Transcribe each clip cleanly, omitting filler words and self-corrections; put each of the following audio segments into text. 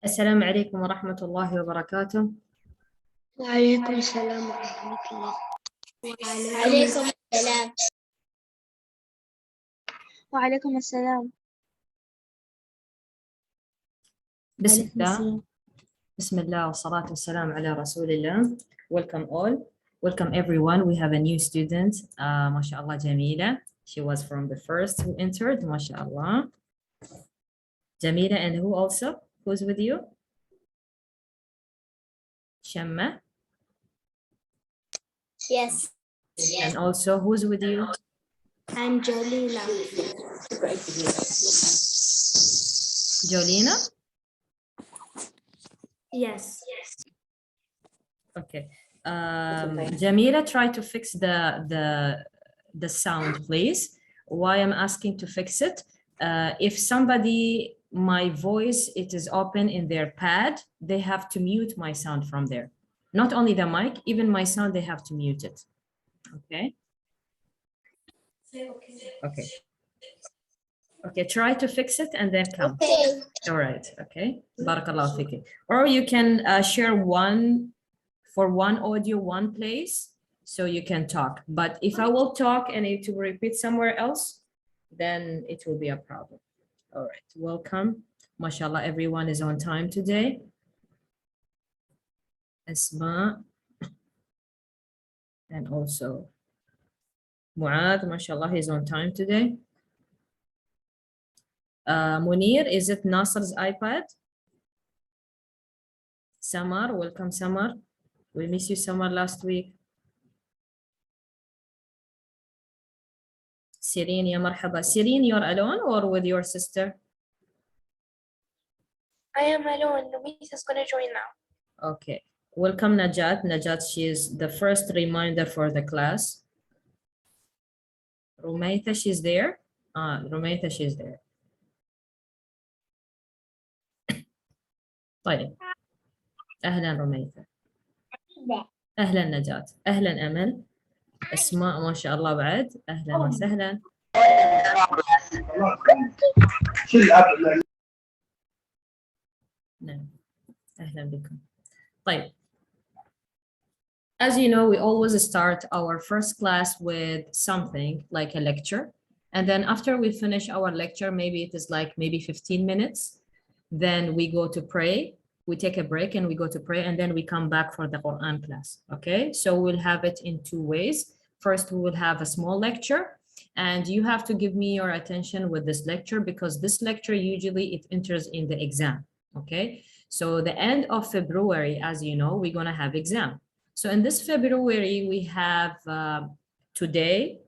السلام عليكم ورحمة الله وبركاته. وعليكم السلام ورحمة الله. عليكم السلام. وعليكم السلام. بسم الله والصلاة والسلام على رسول الله. Welcome all. Welcome everyone. We have a new student. ما شاء الله جميلة. She was from the first who entered. ما شاء الله. Jamila, and who also? Who's with you? Shamma. Yes. And also who's with you? I'm Jolina. Jolina? Yes. Okay. Jamila, try to fix the sound, please. Why I'm asking to fix it? If somebody, my voice, it is open in their pad, they have to mute my sound from there. Not only the mic, even my sound, they have to mute it. Okay. Okay. Okay, try to fix it and then come. Okay. All right. Okay. Barakallahu fiki. Or you can share one audio, one place, so you can talk. But if I will talk and it will repeat somewhere else, then it will be a problem. All right. Welcome. MashaAllah, everyone is on time today. Asma. And also Muad, MashaAllah, he's on time today. Munir, is it Nasr's iPad? Samar, welcome Samar. We miss you Samar last week. Sireen, ya marhaba. Sireen, you're alone or with your sister? I am alone. Luis is going to join now. Okay. Welcome Najat. Najat, she is the first reminder for the class. Rumaita, she's there. Rumaita, she's there. طيب. أهلا رميثة. أهلا نجاة. أهلا أمل. أسماء ما شاء الله بعد. أهلا وسهلا. نعم. أهلا بكم. طيب. As you know, we always start our first class with something like a lecture. And then after we finish our lecture, maybe it is like maybe 15 minutes. Then we go to pray. We take a break and we go to pray, and then we come back for the Quran class. Okay, so we'll have it in two ways. First, we will have a small lecture, and you have to give me your attention with this lecture because this lecture usually it enters in the exam. Okay, so the end of February, as you know, we're gonna have exam. So in this February, we have today,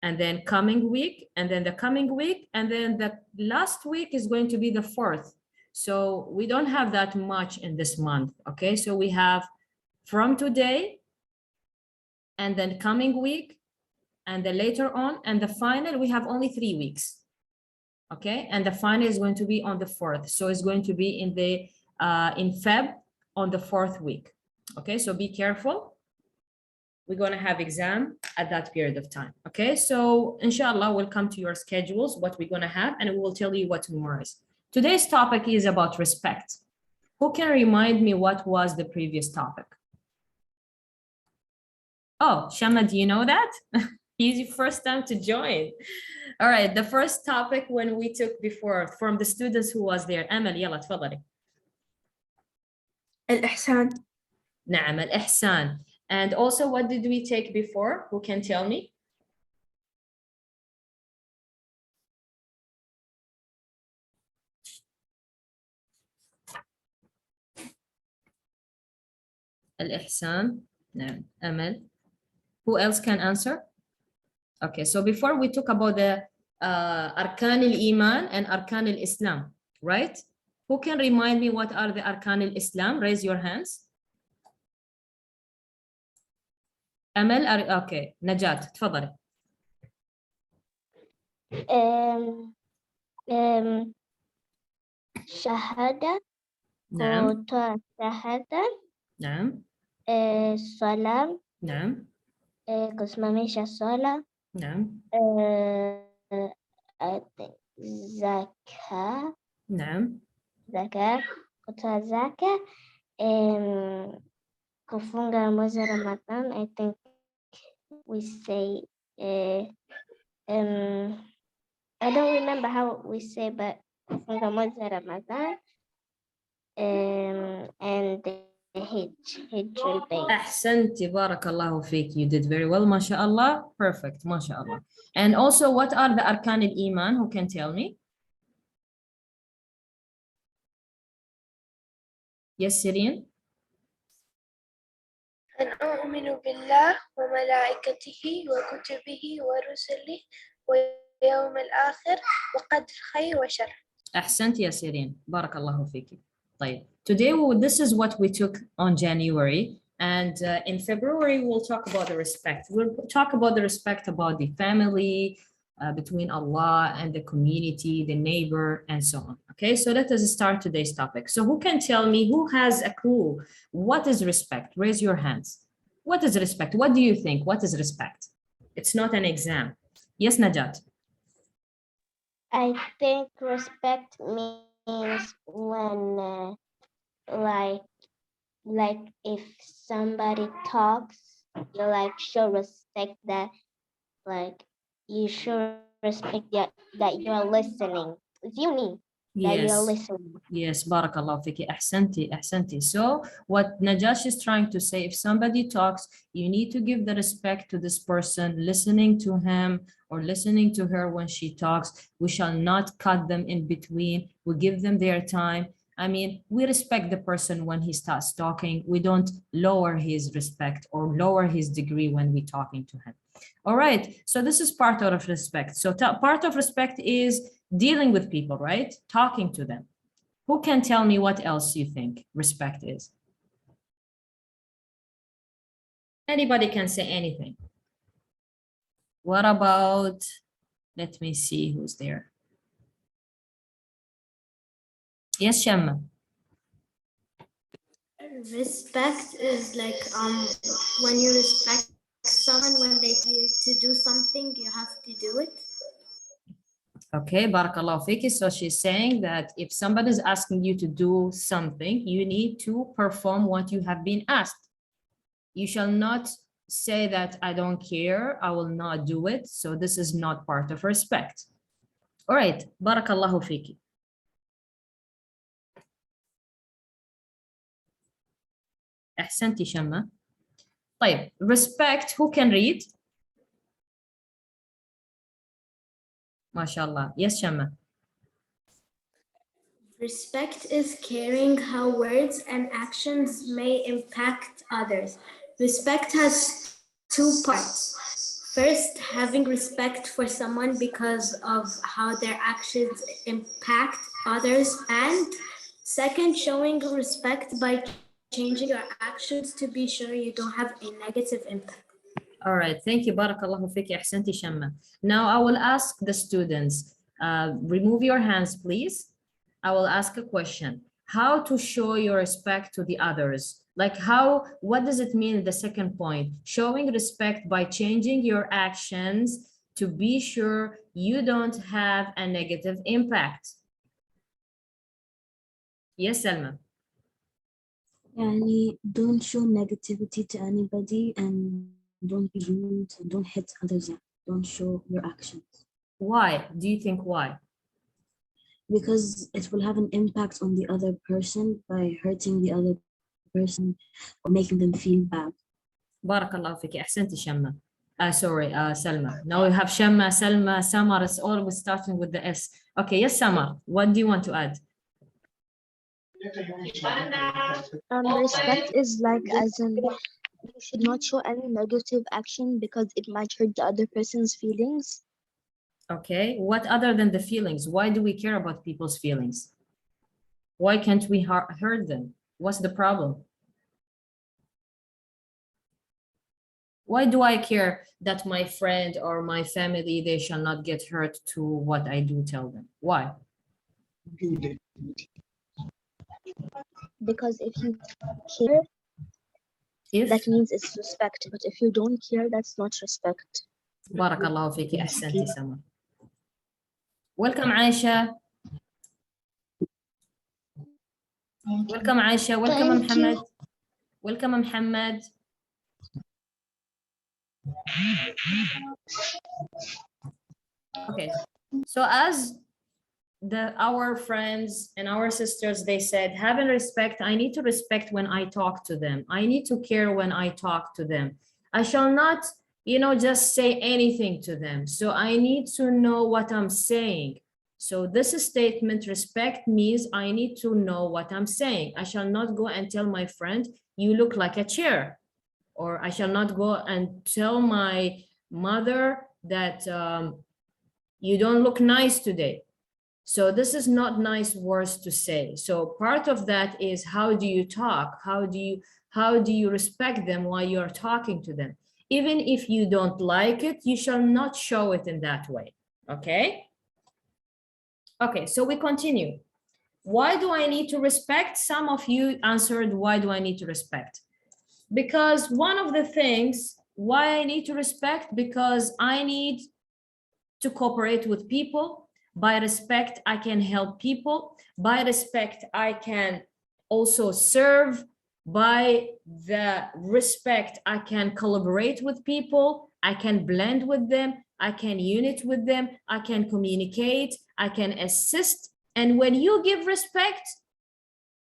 and then coming week, and then the coming week, and then the last week is going to be the 4th. So we don't have that much in this month, okay? So we have from today, and then coming week, and then later on, and the final, we have only 3 weeks, okay? And the final is going to be on the 4th. So it's going to be in the in Feb on the 4th week, okay? So be careful. We're going to have exam at that period of time. Okay, so inshallah, we'll come to your schedules, what we're going to have, and we will tell you what tomorrow is. Today's topic is about respect. Who can remind me what was the previous topic? Oh, Shama, do you know that? It's your first time to join. All right, the first topic when we took before from the students who was there. Amal, yalla, تفضلي. الإحسان. نعم, الإحسان. And also, what did we take before? Who can tell me? Al-Ihsan. No. Amal. Who else can answer? Okay, so before we talk about the Arkan al-Iman and Arkan al-Islam, right? Who can remind me what are the Arkan al-Islam? Raise your hands. Amal, okay. Najat, تفضلي. شهادة. نعم. شهادة. نعم. صلاة. نعم. قسمة الصلاة. نعم. زكاة. نعم. Zakat, kutoa zaka, kufunga mwezi Ramadan. I think we say, I don't remember how we say, but kufunga mwezi Ramadan, and the Hajj البيت. أحسنتي بارك الله فيك. You did very well ما شاء الله. Perfect ما شاء الله. And also what are the أركان الإيمان? Who can tell me? Yes, Syrian? أن أؤمن بالله وملائكته وكتبه ورسله ويوم الآخر وقدر خير وشر. أحسنتي يا سيرين بارك الله فيك. طيب, today this is what we took on January, and in February we'll talk about the respect. We'll talk about the respect about the family, between Allah and the community, the neighbor, and so on. Okay, so let us start today's topic. So who can tell me, who has a clue? What is respect? Raise your hands. What is respect? What do you think? What is respect? It's not an exam. Yes, Najat. I think respect means when, like if somebody talks, you like show respect that, like you show respect that you're listening. It's unique that you're Yes. listening. Yes, barakallah fiki. Ahsanti, ahsanti. So what Najash is trying to say, if somebody talks, you need to give the respect to this person, listening to him or listening to her when she talks. We shall not cut them in between. We give them their time. I mean, we respect the person when he starts talking. We don't lower his respect or lower his degree when we're talking to him. All right, so this is part of respect. So part of respect is dealing with people, right? Talking to them. Who can tell me what else you think respect is? Anybody can say anything. What about, let me see who's there. Yes, Shamma. Respect is like when you respect someone, when they tell you to do something, you have to do it. Okay, barakallahu fiki. So she's saying that if somebody is asking you to do something, you need to perform what you have been asked. You shall not say that I don't care, I will not do it. So this is not part of respect. All right, barakallahu fiki. أحسنتي شمة. طيب, respect, who can read? MashaAllah. Yes, Shama. Respect is caring how words and actions may impact others. Respect has two parts. First, having respect for someone because of how their actions impact others, and second, showing respect by changing your actions to be sure you don't have a negative impact. All right, thank you. Barakallahu fiki. Ahsanti Shamma. Now I will ask the students, remove your hands, please. I will ask a question. How to show your respect to the others? Like how, what does it mean, the second point? Showing respect by changing your actions to be sure you don't have a negative impact. Yes, Selma. Don't show negativity to anybody, and don't be rude, and don't hit others up. Don't show your actions. Why? Do you think why? Because it will have an impact on the other person by hurting the other person or making them feel bad. Barakallahu fiki. Ahsanti Shamma. Sorry, Selma. Now we have Shamma, Selma, Samar. It's always starting with the S. Okay, yes, Samar. What do you want to add? Respect is like as in you should not show any negative action because it might hurt the other person's feelings. Okay, what other than the feelings? Why do we care about people's feelings? Why can't we hurt them? What's the problem? Why do I care that my friend or my family, they shall not get hurt to what I do tell them? Why? Because if you care, that means it's respect. But if you don't care, that's not respect. Barakallahu fiki. Ahsanti Sama. Welcome, Aisha. Welcome, Aisha. Welcome, Muhammad. Welcome, Muhammad. Okay, so as our friends and our sisters, they said, having respect, I need to respect when I talk to them. I need to care when I talk to them. I shall not, just say anything to them. So I need to know what I'm saying. So this statement, respect, means I need to know what I'm saying. I shall not go and tell my friend, you look like a chair. Or I shall not go and tell my mother that you don't look nice today. So this is not nice words to say. So part of that is, how do you talk? How do you respect them while you're talking to them? Even if you don't like it, you shall not show it in that way. Okay? Okay, so we continue. Why do I need to respect? Some of you answered, why do I need to respect? Because one of the things why I need to respect, because I need to cooperate with people. By respect, I can help people. By respect, I can also serve. By the respect, I can collaborate with people. I can blend with them. I can unite with them. I can communicate. I can assist. And when you give respect,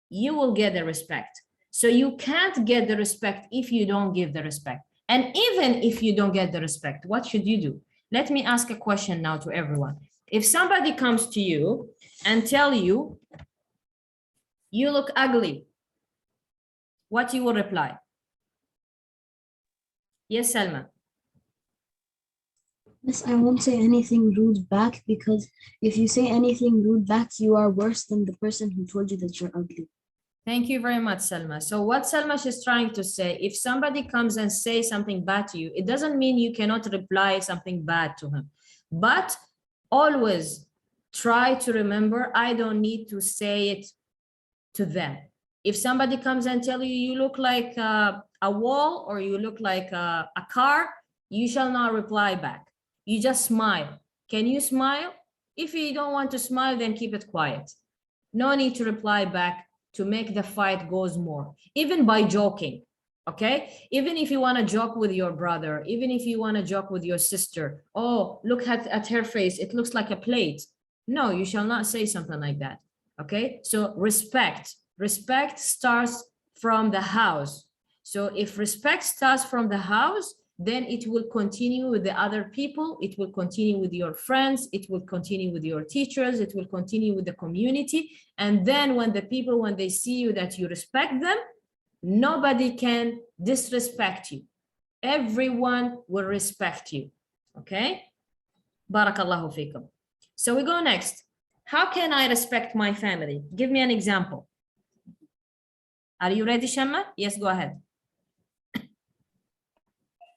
you will get the respect. So you can't get the respect if you don't give the respect. And even if you don't get the respect, what should you do? Let me ask a question now to everyone. If somebody comes to you and tell you, you look ugly, what you will reply? Yes, Salma. Yes, I won't say anything rude back, because if you say anything rude back, you are worse than the person who told you that you're ugly. Thank you very much, Salma. So what Salma is trying to say, if somebody comes and says something bad to you, it doesn't mean you cannot reply something bad to him. But always try to remember, I don't need to say it to them. If somebody comes and tell you, you look like a wall, or you look like a car, you shall not reply back. You just smile. Can you smile? If you don't want to smile, then keep it quiet. No need to reply back to make the fight goes more, even by joking. Okay, even if you want to joke with your brother, even if you want to joke with your sister, oh, look at her face, it looks like a plate. No, you shall not say something like that. Okay, so respect starts from the house. So if respect starts from the house, then it will continue with the other people, it will continue with your friends, it will continue with your teachers, it will continue with the community. And then when the people, when they see you that you respect them, nobody can disrespect you. Everyone will respect you. Okay? Barakallahu fikum. So we go next. How can I respect my family? Give me an example. Are you ready, Shamma? Yes, go ahead.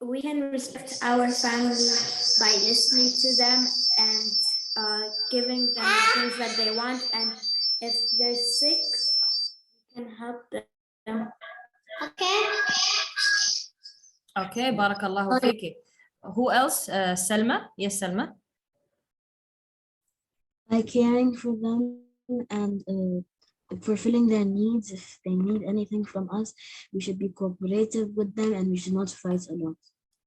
We can respect our family by listening to them and giving them the things that they want. And if they're sick, we can help them. Okay, barakallahu fiki. Who else? Salma? Yes, Salma. By caring for them and fulfilling their needs. If they need anything from us, we should be cooperative with them, and we should not fight a lot.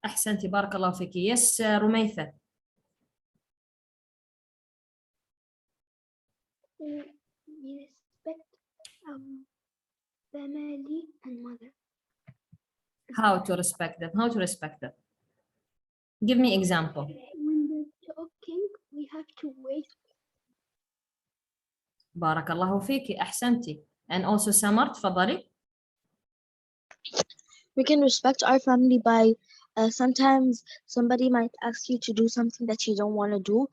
أحسنتي, barakallahu fiki. Yes, Rumaitha. We respect family and mother. How to respect them? How to respect them? Give me example. When they're talking, we have to wait. Barakallahu fiki. أحسنتي. And also Samar, تفضلي. We can respect our family by sometimes somebody might ask you to do something that you don't want to do,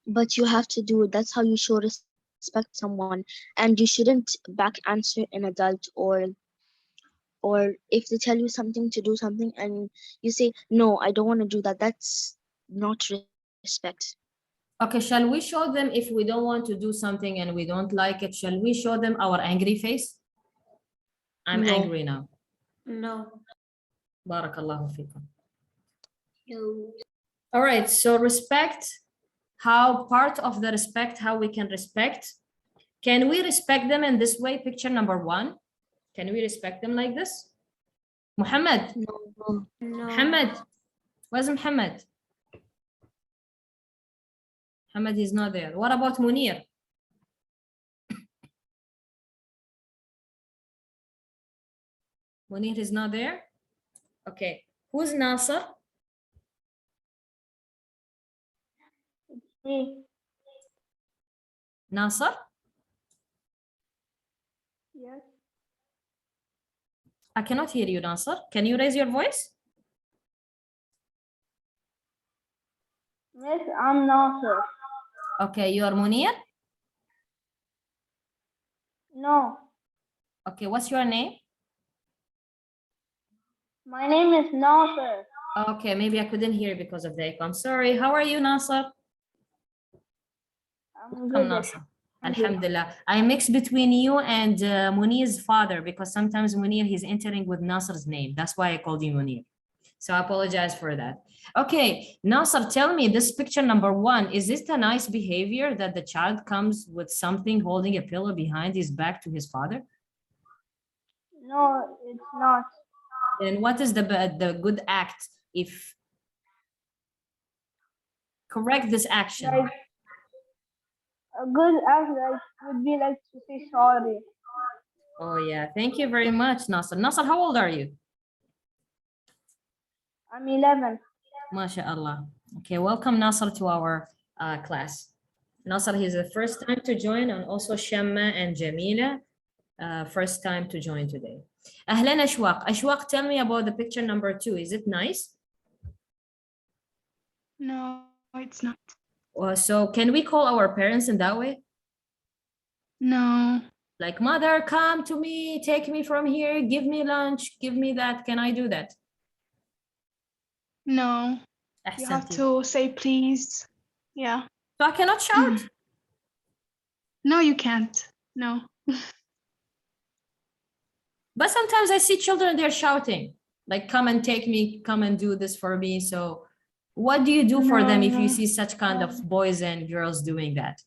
but you have to do it. That's how you show respect someone. And you shouldn't back answer an adult, or if they tell you something to do something and you say, no, I don't want to do that. That's not respect. Okay, shall we show them if we don't want to do something and we don't like it? Shall we show them our angry face? I'm angry now. No. Barakallahu fikum. All right, so respect, how part of the respect, how we can respect. Can we respect them in this way? Picture number 1. Can we respect them like this? Muhammad. No. Muhammad. Where's Muhammad? Muhammad is not there. What about Munir? Munir is not there? Okay. Who's Nasser? Nasser? Yes. I cannot hear you, Nasser. Can you raise your voice? Yes, I'm Nasser. Okay, you are Munir? No, Okay, what's your name? my name is Nasser. Okay, maybe I couldn't hear because of the echo. I'm sorry. How are you, Nasser? I'm Welcome, good. Nasser. Alhamdulillah. I mix between you and Munir's father because sometimes Munir, he's entering with Nasser's name. That's why I called you Munir. So I apologize for that. Okay, Nasser, tell me this picture number 1, is this the nice behavior that the child comes with something holding a pillow behind his back to his father? No, it's not. Then what is the good act if correct this action? Like a good act would be like to say sorry. Oh yeah, thank you very much, Nasser. Nasser, how old are you? I'm 11. MashaAllah. Okay, welcome Nasser to our class. Nasser, he's the first time to join, and also Shamma and Jamila, first time to join today. Ahlan Ashwaq. Ashwaq, tell me about the picture number 2. Is it nice? No, it's not. So can we call our parents in that way? No, Like, mother, come to me, take me from here, give me lunch, give me that. Can I do that? no. You have Ahsanti. to say please. Yeah. So I cannot shout? No, you can't. No. But sometimes I see children, they're shouting, like, come and take me, come and do this for me. So what do you do for them if you No. see such kind of boys and girls doing that?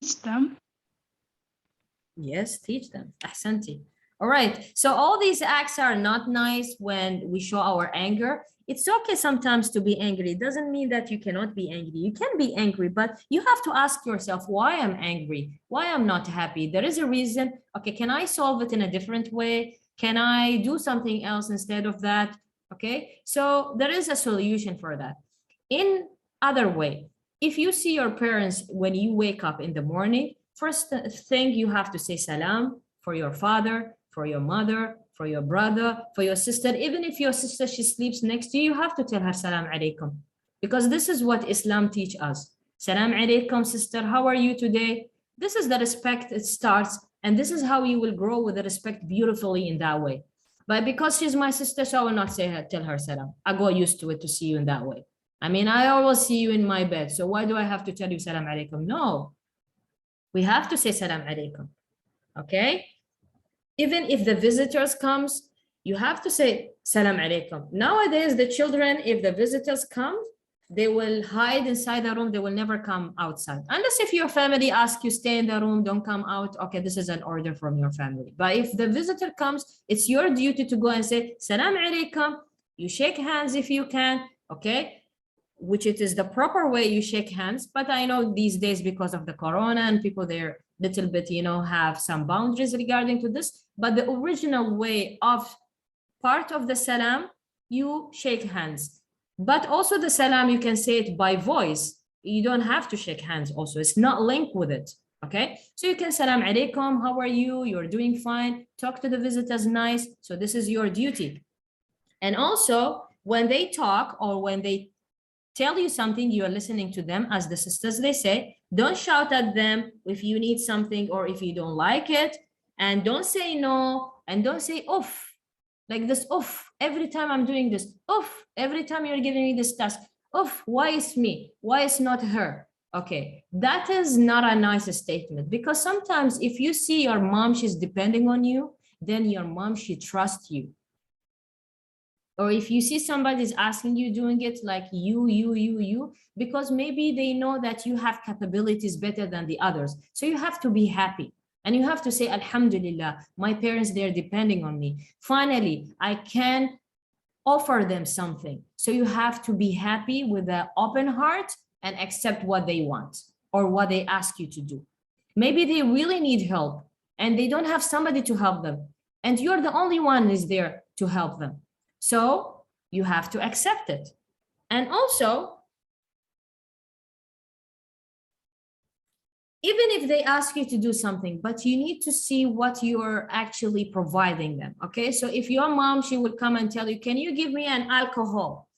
Teach them. Yes, teach them. Ahsanti. All right. So all these acts are not nice when we show our anger. It's okay sometimes to be angry. It doesn't mean that you cannot be angry. You can be angry, but you have to ask yourself why I'm angry, why I'm not happy. There is a reason. Okay, can I solve it in a different way? Can I do something else instead of that? Okay, so there is a solution for that. In other way, if you see your parents when you wake up in the morning, first thing you have to say salam for your father, for your mother, for your brother, for your sister. Even if your sister, she sleeps next to you, you have to tell her salam alaikum, because this is what Islam teach us. Salam alaikum, sister, how are you today? This is the respect it starts, and this is how you will grow with the respect beautifully in that way. But because she's my sister, so I will not say her, tell her salam. I got used to it to see you in that way. I mean, I always see you in my bed, so why do I have to tell you salam alaikum? No, we have to say salam alaikum, okay? Even if the visitors comes, you have to say salam alaikum. Nowadays, the children, if the visitors come, they will hide inside the room. They will never come outside. Unless if your family asks you, stay in the room, don't come out. Okay, this is an order from your family. But if the visitor comes, it's your duty to go and say salam alaikum. You shake hands if you can, okay? Which it is the proper way you shake hands. But I know these days, because of the corona and people, they're little bit, have some boundaries regarding to this. But the original way of part of the salam, you shake hands. But also the salam, you can say it by voice. You don't have to shake hands also. It's not linked with it, okay? So you can salam alaikum, how are you? You're doing fine. Talk to the visitors nice. So this is your duty. And also, when they talk or when they tell you something, you're listening to them. As the sisters, they say, don't shout at them if you need something or if you don't like it. And don't say no, and don't say oof. Like this, oof, every time I'm doing this, oof, every time you're giving me this task, oof, why is me? Why is not her? Okay, that is not a nice statement, because sometimes if you see your mom, she's depending on you, then your mom, she trusts you. Or if you see somebody's asking you doing it, like you, because maybe they know that you have capabilities better than the others. So you have to be happy. And you have to say, Alhamdulillah, my parents, they're depending on me. Finally, I can offer them something. So you have to be happy with an open heart and accept what they want or what they ask you to do. Maybe they really need help and they don't have somebody to help them. And you're the only one is there to help them. So you have to accept it. And also, even if they ask you to do something, but you need to see what you're actually providing them, okay? So if your mom, she will come and tell you, can you give me an alcohol?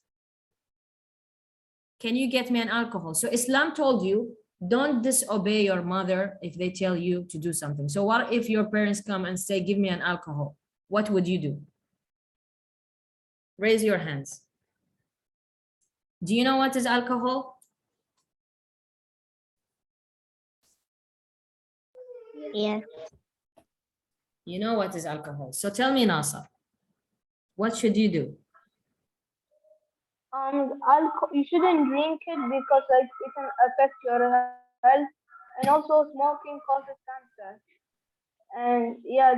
Can you get me an alcohol? So Islam told you, don't disobey your mother if they tell you to do something. So what if your parents come and say, give me an alcohol? What would you do? Raise your hands. Do you know what is alcohol? Yes. You know what is alcohol. So tell me, Nasa, what should you do? Alcohol, you shouldn't drink it because like it can affect your health, and also smoking causes cancer. And yeah,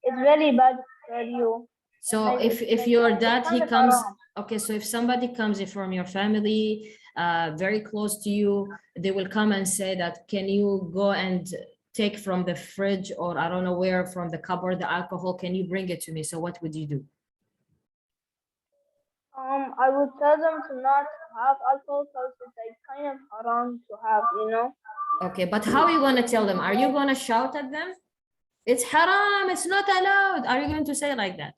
it's really bad for you. So Like, if like, your it's dad, he kind of comes, haram. okay, so if somebody comes from your family, very close to you, they will come and say that, can you go and take from the fridge or I don't know where, from the cupboard, the alcohol, can you bring it to me? So what would you do? I would tell them to not have alcohol because it's like kind of haram to have, you know. Okay, but how are you going to tell them? Are you going to shout at them? It's haram, it's not allowed. Are you going to say like that?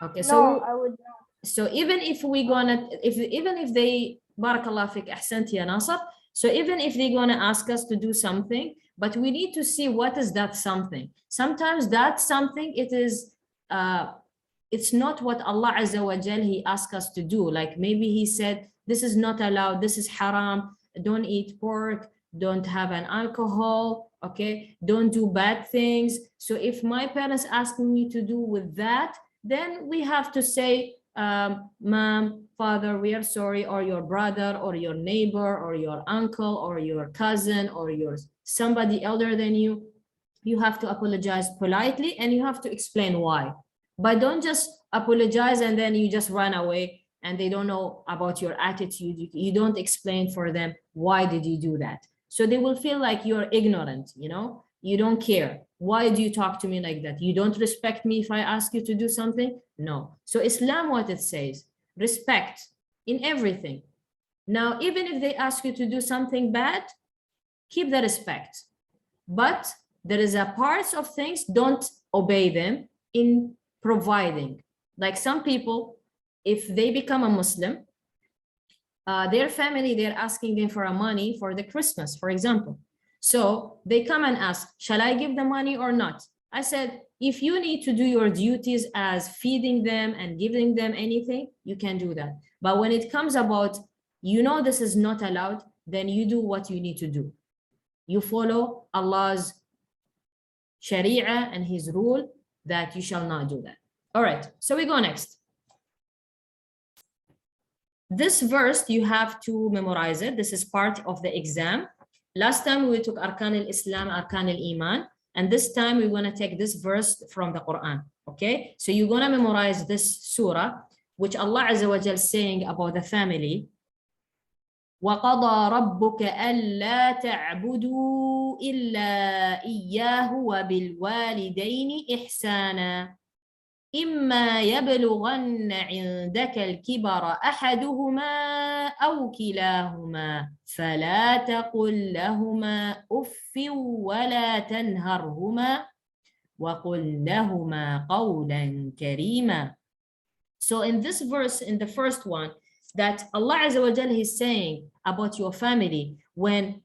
Okay, No, so I would not. so even if we gonna, even if they, barakallah fik, ahsanti ya Nasr, so even if they're gonna ask us to do something, but we need to see what is that something. Sometimes that something, it is, it's not what Allah Azza wa Jal, he asked us to do. Like maybe he said, this is not allowed, this is haram, don't eat pork, don't have an alcohol, okay, don't do bad things. So if my parents asking me to do with that, then we have to say, mom, father, we are sorry, or your brother, or your neighbor, or your uncle, or your cousin, or your somebody elder than you, you have to apologize politely and you have to explain why. But don't just apologize and then you just run away and they don't know about your attitude. You don't explain for them, why did you do that? So they will feel like you're ignorant, you know, you don't care. Why do you talk to me like that? You don't respect me if I ask you to do something? No. So Islam, what it says, respect in everything. Now, even if they ask you to do something bad, keep the respect. But there is a parts of things, don't obey them in providing. Like some people, if they become a Muslim, their family, they're asking them for a money for the Christmas, for example. So they come and ask, shall I give the money or not? I said, if you need to do your duties as feeding them and giving them anything, you can do that. But when it comes about, you know, this is not allowed, then you do what you need to do. You follow Allah's Sharia and his rule that you shall not do that. All right, so we go next. This verse, you have to memorize it. This is part of the exam. Last time we took Arkan al-Islam, Arkan al-Iman, and this time we're gonna take this verse from the Quran, okay? So you're gonna memorize this surah, which Allah Azza wa Jal is saying about the family. وَقَضَى رَبُّكَ أَلَّا تَعْبُدُوا إِلَّا إِيَّاهُ وَبِالْوَالِدَيْنِ إِحْسَانًا إِمَّا يَبْلُغَنَّ عِندَكَ الْكِبَرَ أَحَدُهُمَا أَوْ كِلَاهُمَا فَلَا تَقُل لَّهُمَا أُفٍّ وَلَا تَنْهَرْهُمَا وَقُل لَّهُمَا قَوْلًا كَرِيمًا. So in this verse, in the first one, that Allah Azza wa Jal is saying about your family, when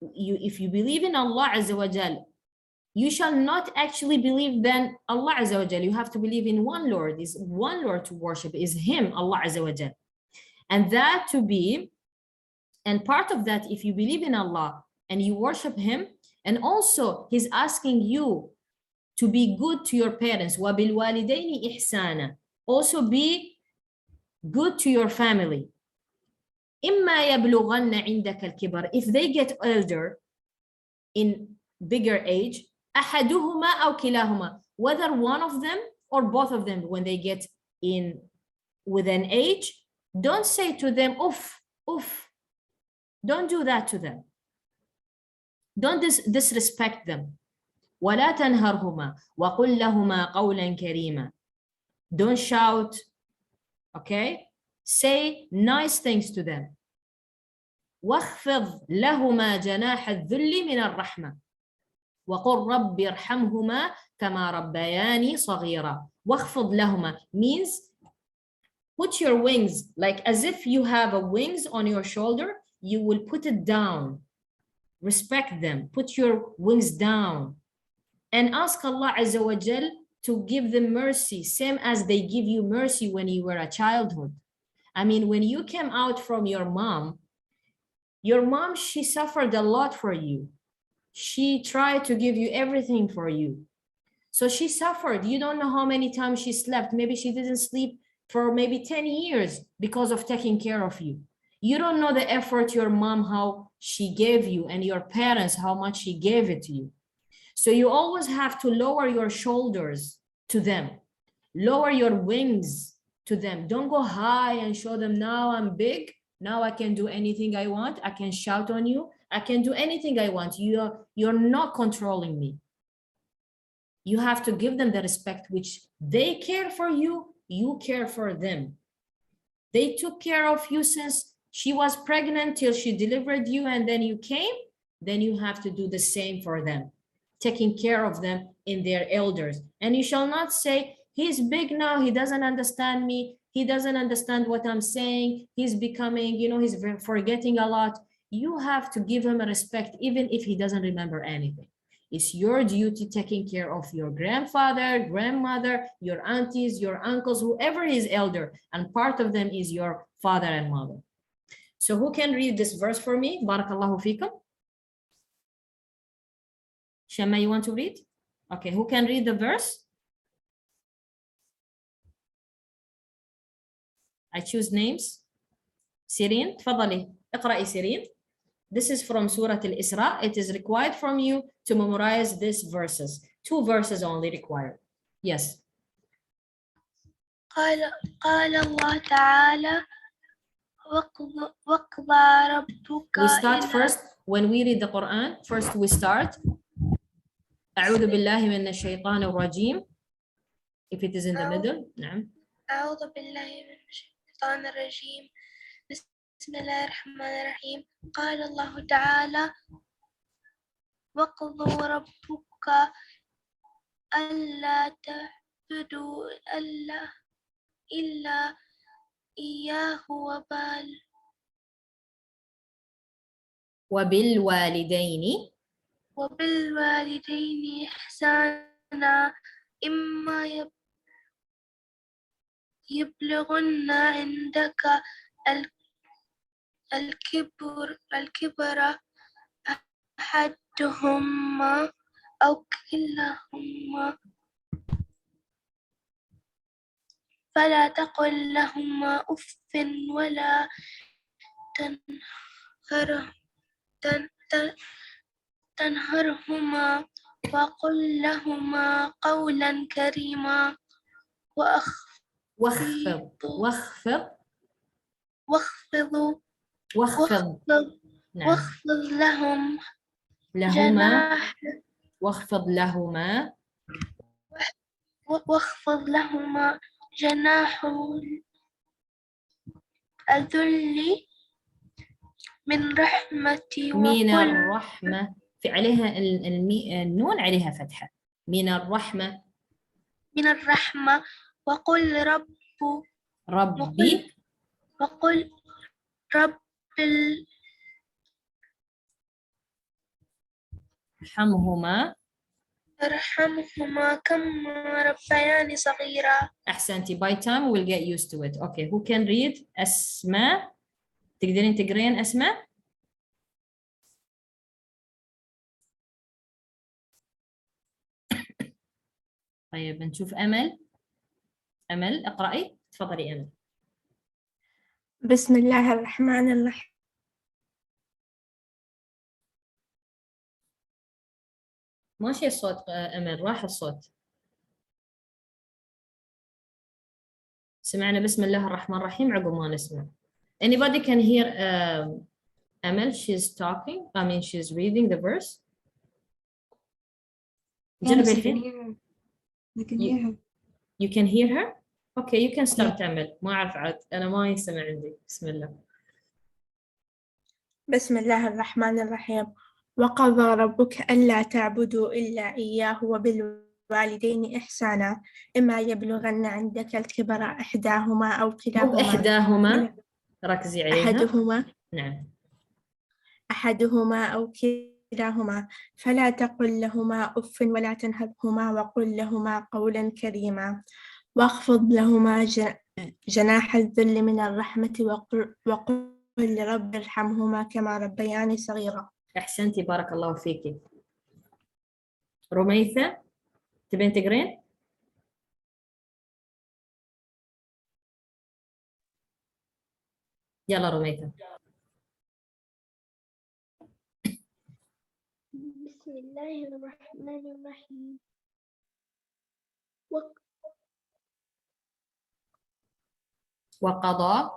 you, if you believe in Allah Azza wa Jal, you shall not actually believe then Allah Azza wa Jal. You have to believe in one Lord. Is one Lord to worship, is Him, Allah Azza wa Jal. And that to be, and part of that, if you believe in Allah and you worship Him, and also He's asking you to be good to your parents. وَبِالْوَالِدَيْنِ إِحْسَانًا. Also be good to your family. إِمَّا يَبْلُغَنَّ عِنْدَكَ الْكِبَرِ. If they get older, in bigger age, أَحَدُهُمَا أَوْ كِلَاهُمَا. Whether one of them or both of them, when they get in with an age, don't say to them, oof, oof. Don't do that to them. Don't disrespect them. وَلَا تَنْهَرْهُمَا وَقُلْ لَهُمَا قَوْلًا كَرِيمًا. Don't shout, okay? Say nice things to them. وَاخْفِضْ لَهُمَا جَنَاحَ الذُّلِّ مِنَ الرَّحْمَةِ وَقُلْ رَبِّ ارْحَمْهُمَا كَمَا رَبَّيَانِي صَغِيرًا. وَاخْفِضْ لَهُمَا means put your wings, like as if you have a wings on your shoulder, you will put it down. Respect them. Put your wings down. And ask Allah Azza wa Jal to give them mercy, same as they give you mercy when you were a childhood. I mean, when you came out from your mom, she suffered a lot for you. She tried to give you everything for you. So she suffered. You don't know how many times she slept. Maybe she didn't sleep for maybe 10 years because of taking care of you. You don't know the effort your mom, how she gave you, and your parents, how much she gave it to you. So you always have to lower your shoulders to them. Lower your wings to them. Don't go high and show them, now I'm big. Now I can do anything I want. I can shout on you. I can do anything I want. You're not controlling me. You have to give them the respect which they care for you. You care for them. They took care of you since she was pregnant till she delivered you, and then you came. Then you have to do the same for them, taking care of them in their elders. And you shall not say, he's big now, he doesn't understand me, he doesn't understand what I'm saying, he's becoming, he's forgetting a lot. You have to give him a respect even if he doesn't remember anything. It's your duty taking care of your grandfather, grandmother, your aunties, your uncles, whoever is elder, and part of them is your father and mother. So who can read this verse for me? Barakallahu feekum. Shema, you want to read? Okay, who can read the verse? I choose names. Sirin, تفضلي. اقرأي Sirin. This is from Surah Al-Isra. It is required from you to memorize these verses. 2 verses only required. Yes. قال الله تعالى وقضى ربك. We start first, when we read the Quran, first we start أعوذ بالله من الشيطان الرجيم. If it is in the middle, نعم. أعوذ بالله من الشيطان الرجيم. بسم الله الرحمن الرحيم. قال الله تعالى وقضى ربك ألا تعبدوا إلا إياه وبالوالدين إحسانا إما يبلغن عندك الكبر أحدهما أو كلاهما فلا تقل لهما أف ولا تنهرهما وقل لهما قولا كريما واخفض لهم جناح واخفض لهما جناح الذل من رحمتي من الرحمة في عليها النون عليها فتحة. من الرحمة وقل ربي وقل رب ارحمهما كما ربياني صغيرا. أحسنتي. By time we'll get used to it. Okay, who can read? أسماء. تقدرين تقرين أسماء؟ طيب نشوف أمل. أمل اقرأي، تفضلي أمل. بسم الله الرحمن الرحيم. ماشي الصوت أمل، راح الصوت. سمعنا بسم الله الرحمن الرحيم عقب ما نسمع. Anybody can hear Amel? She's talking. I mean, she's reading the verse. جربي الحين. You can hear her? Okay, you can start Amel. ما أعرف عاد، أنا ما يسمع عندي. بسم الله. بسم الله الرحمن الرحيم. وقضى ربك ألا تعبدوا إلا إياه وبالوالدين إحسانا إما يبلغن عندك الكبر إحداهما أو مو كلاهما إحداهما، ركزي عليها. نعم. أحدهما أو كلاهما فلا تقل لهما أف ولا تنهرهما وقل لهما قولا كريما واخفض لهما جناح الذل من الرحمة وقل رب ارحمهما كما ربياني صغيرا. أحسنتي، بارك الله فيكي. رميثة تبين تقرين؟ يلا رميثة. بسم الله الرحمن الرحيم. وقضى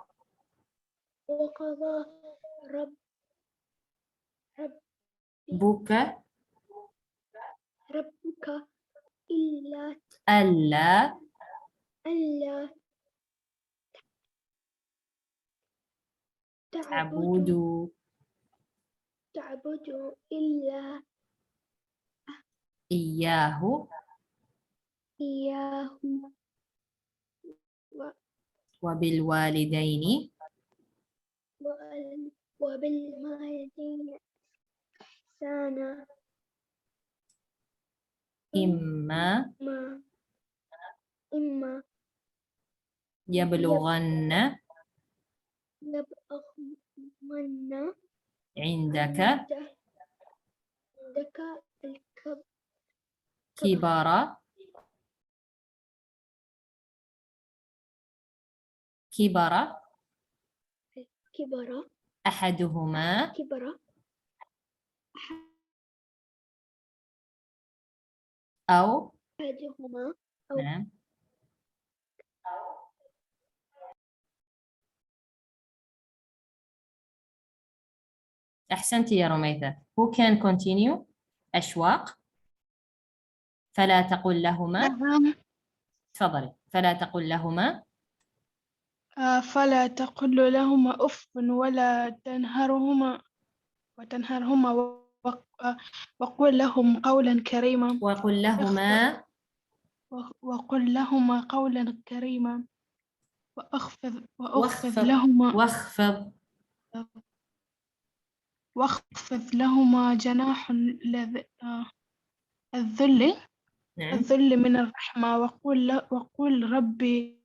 ربك ألا تعبدوا إلا إياه وبالوالدين إحسانا إما يبلغن عندك كبر أحدهما أو نعم أحسنتي يا رميثة. Who can continue؟ أشواق. فلا تقل لهما. نعم. تفضلي. فلا تقل لهما. فلا تقل لهما أف ولا تنهرهما وقل لهم قولا كريما. وقل لهما قولا كريما وأخفض لهما جناح الذل نعم. الذل من الرحمة وقل ربي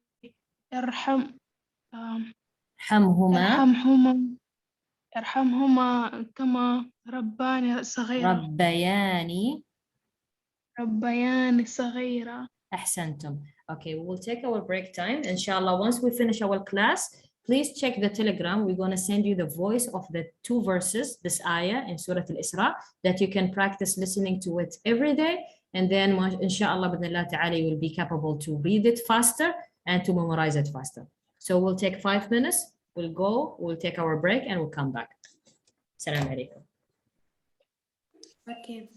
ارحمهما كما ربياني صغيرا. أحسنتم. Okay, we will take our break time. Inshallah, once we finish our class, please check the Telegram. We're going to send you the voice of the 2 verses, this ayah in Surah Al-Isra, that you can practice listening to it every day. And then, inshallah, bidnillah ta'ala, you will be capable to read it faster and to memorize it faster. So we'll take 5 minutes. We'll go, we'll take our break, and we'll come back. Assalamu alaikum. Okay.